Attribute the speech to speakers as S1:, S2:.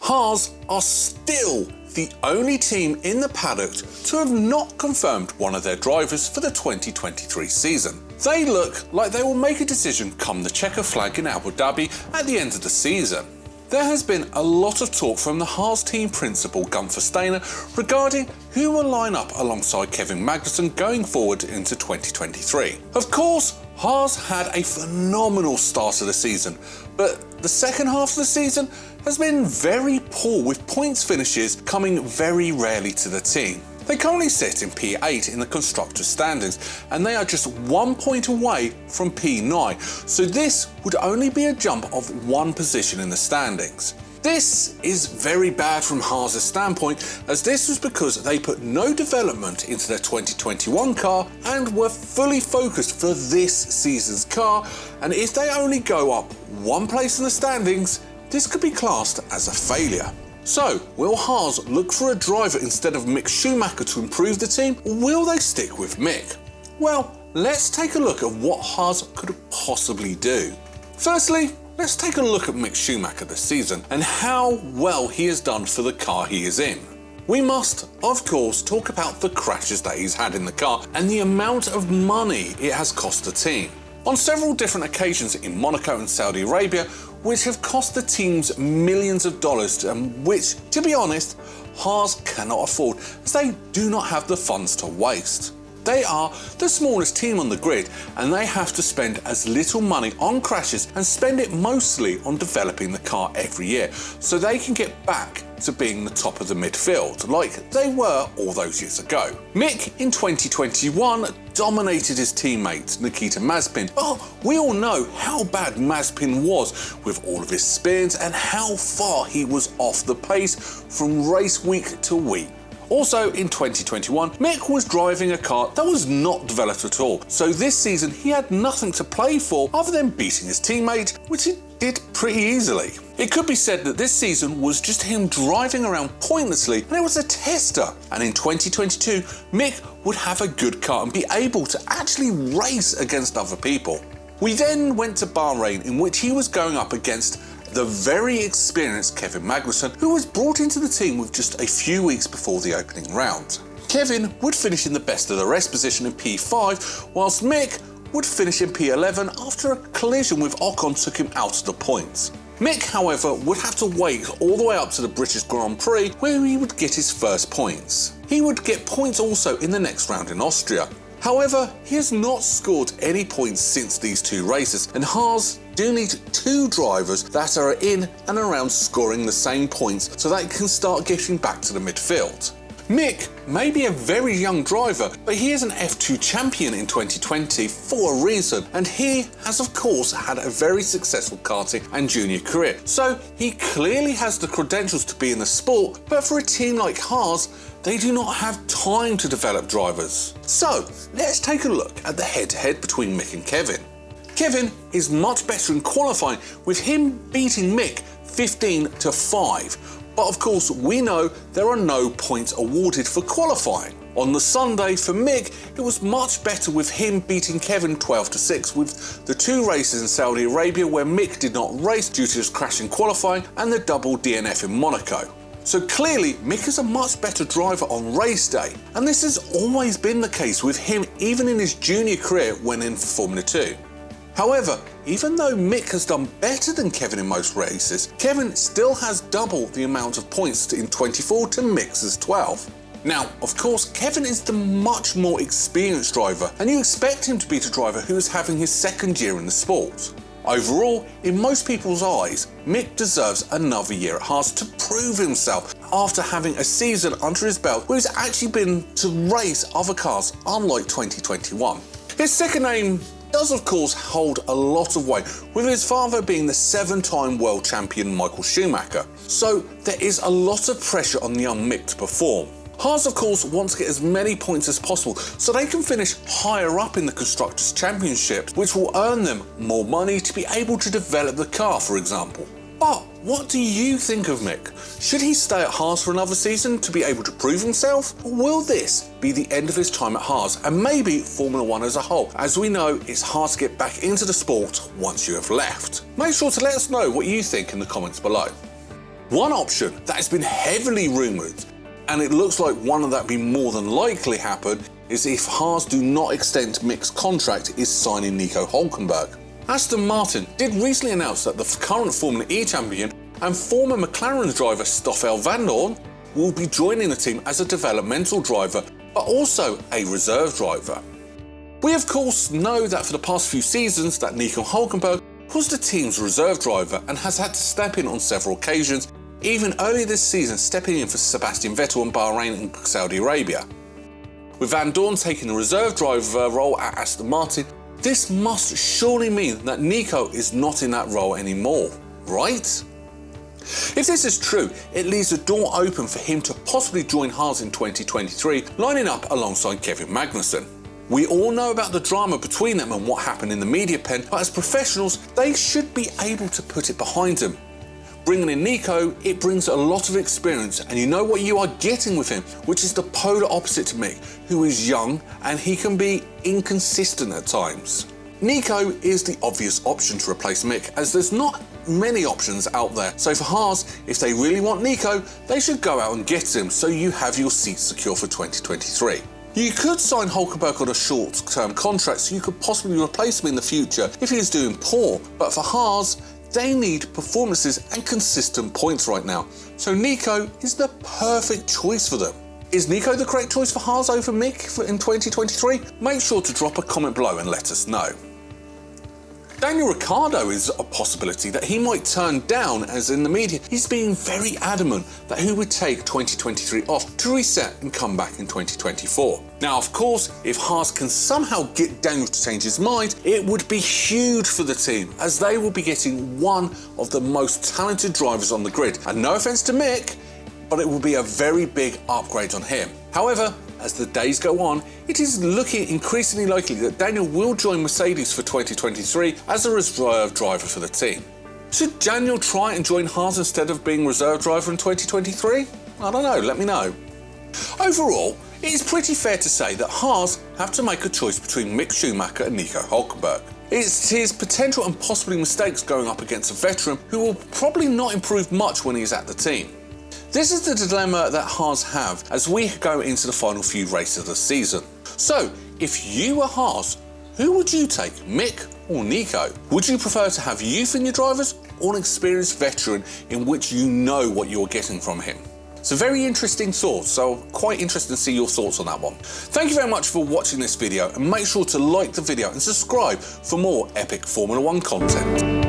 S1: Haas are still the only team in the paddock to have not confirmed one of their drivers for the 2023 season. They look like they will make a decision come the checker flag in Abu Dhabi at the end of the season. There has been a lot of talk from the Haas team principal Gunther Steiner regarding who will line up alongside Kevin Magnussen going forward into 2023. Of course, Haas had a phenomenal start of the season, but the second half of the season has been very poor, with points finishes coming very rarely to the team. They currently sit in P8 in the constructors' standings, and they are just 1 point away from P9, so this would only be a jump of one position in the standings. This is very bad from Haas' standpoint, as this was because they put no development into their 2021 car and were fully focused for this season's car, and if they only go up one place in the standings, this could be classed as a failure. So, will Haas look for a driver instead of Mick Schumacher to improve the team, or will they stick with Mick? Well, let's take a look at what Haas could possibly do. Firstly, let's take a look at Mick Schumacher this season and how well he has done for the car he is in. We must, of course, talk about the crashes that he's had in the car and the amount of money it has cost the team. On several different occasions in Monaco and Saudi Arabia, which have cost the teams millions of dollars, and which, to be honest, Haas cannot afford, as they do not have the funds to waste. They are the smallest team on the grid, and they have to spend as little money on crashes and spend it mostly on developing the car every year, so they can get back to being the top of the midfield, like they were all those years ago. Mick in 2021 dominated his teammate Nikita Mazepin, but we all know how bad Mazepin was with all of his spins and how far he was off the pace from race week to week. Also in 2021, Mick was driving a car that was not developed at all, so this season he had nothing to play for other than beating his teammate, which he did pretty easily. It could be said that this season was just him driving around pointlessly, and it was a tester, and in 2022 Mick would have a good car and be able to actually race against other people. We then went to Bahrain, in which he was going up against the very experienced Kevin Magnussen, who was brought into the team with just a few weeks before the opening round. Kevin would finish in the best of the rest position in P5, whilst Mick would finish in P11 after a collision with Ocon took him out of the points. Mick, however, would have to wait all the way up to the British Grand Prix, where he would get his first points. He would get points also in the next round in Austria. However, he has not scored any points since these two races, and Haas do need two drivers that are in and around scoring the same points so they can start getting back to the midfield. Mick may be a very young driver, but he is an F2 champion in 2020 for a reason, and he has of course had a very successful karting and junior career, so he clearly has the credentials to be in the sport, but for a team like Haas, they do not have time to develop drivers. So let's take a look at the head-to-head between Mick and Kevin. Kevin is much better in qualifying, with him beating Mick 15-5. But of course, we know there are no points awarded for qualifying. On the Sunday for Mick, it was much better, with him beating Kevin 12-6, with the two races in Saudi Arabia where Mick did not race due to his crash in qualifying and the double DNF in Monaco. So clearly, Mick is a much better driver on race day, and this has always been the case with him even in his junior career when in Formula 2. However, even though Mick has done better than Kevin in most races, Kevin still has double the amount of points in 24 to Mick's 12. Now, of course, Kevin is the much more experienced driver, and you expect him to beat a driver who is having his second year in the sport. Overall, in most people's eyes, Mick deserves another year at Haas to prove himself after having a season under his belt where he's actually been to race other cars, unlike 2021. His second name does of course hold a lot of weight, with his father being the 7-time world champion Michael Schumacher, so there is a lot of pressure on the young Mick to perform. Haas of course want to get as many points as possible so they can finish higher up in the Constructors' Championship, which will earn them more money to be able to develop the car, for example. But what do you think of Mick? Should he stay at Haas for another season to be able to prove himself? Or will this be the end of his time at Haas and maybe Formula 1 as a whole? As we know, it's hard to get back into the sport once you have left. Make sure to let us know what you think in the comments below. One option that has been heavily rumoured, and it looks like one that will be more than likely happen, is if Haas do not extend Mick's contract, is signing Nico Hülkenberg. Aston Martin did recently announce that the current Formula E champion and former McLaren driver Stoffel Vandoorne will be joining the team as a developmental driver, but also a reserve driver. We of course know that for the past few seasons that Nico Hülkenberg was the team's reserve driver and has had to step in on several occasions, even earlier this season stepping in for Sebastian Vettel in Bahrain and Saudi Arabia. With Vandoorne taking the reserve driver role at Aston Martin, this must surely mean that Nico is not in that role anymore, right? If this is true, it leaves the door open for him to possibly join Haas in 2023, lining up alongside Kevin Magnussen. We all know about the drama between them and what happened in the media pen, but as professionals, they should be able to put it behind them. Bringing in Nico, it brings a lot of experience, and you know what you are getting with him, which is the polar opposite to Mick, who is young and he can be inconsistent at times. Nico is the obvious option to replace Mick, as there's not many options out there. So for Haas, if they really want Nico, they should go out and get him so you have your seat secure for 2023. You could sign Hülkenberg on a short-term contract so you could possibly replace him in the future if he is doing poor, but for Haas, they need performances and consistent points right now, so Nico is the perfect choice for them. Is Nico the correct choice for Haas over Mick in 2023? Make sure to drop a comment below and let us know. Daniel Ricciardo is a possibility that he might turn down, as in the media he's being very adamant that he would take 2023 off to reset and come back in 2024. Now of course, if Haas can somehow get Daniel to change his mind, it would be huge for the team, as they will be getting one of the most talented drivers on the grid. And no offence to Mick, but it will be a very big upgrade on him. However, as the days go on, it is looking increasingly likely that Daniel will join Mercedes for 2023 as a reserve driver for the team. Should Daniel try and join Haas instead of being reserve driver in 2023? I don't know, let me know. Overall, it is pretty fair to say that Haas have to make a choice between Mick Schumacher and Nico Hülkenberg. It's his potential and possibly mistakes going up against a veteran who will probably not improve much when he is at the team. This is the dilemma that Haas have as we go into the final few races of the season. So, if you were Haas, who would you take, Mick or Nico? Would you prefer to have youth in your drivers or an experienced veteran in which you know what you're getting from him? It's a very interesting thought, so quite interested to see your thoughts on that one. Thank you very much for watching this video, and make sure to like the video and subscribe for more epic Formula 1 content.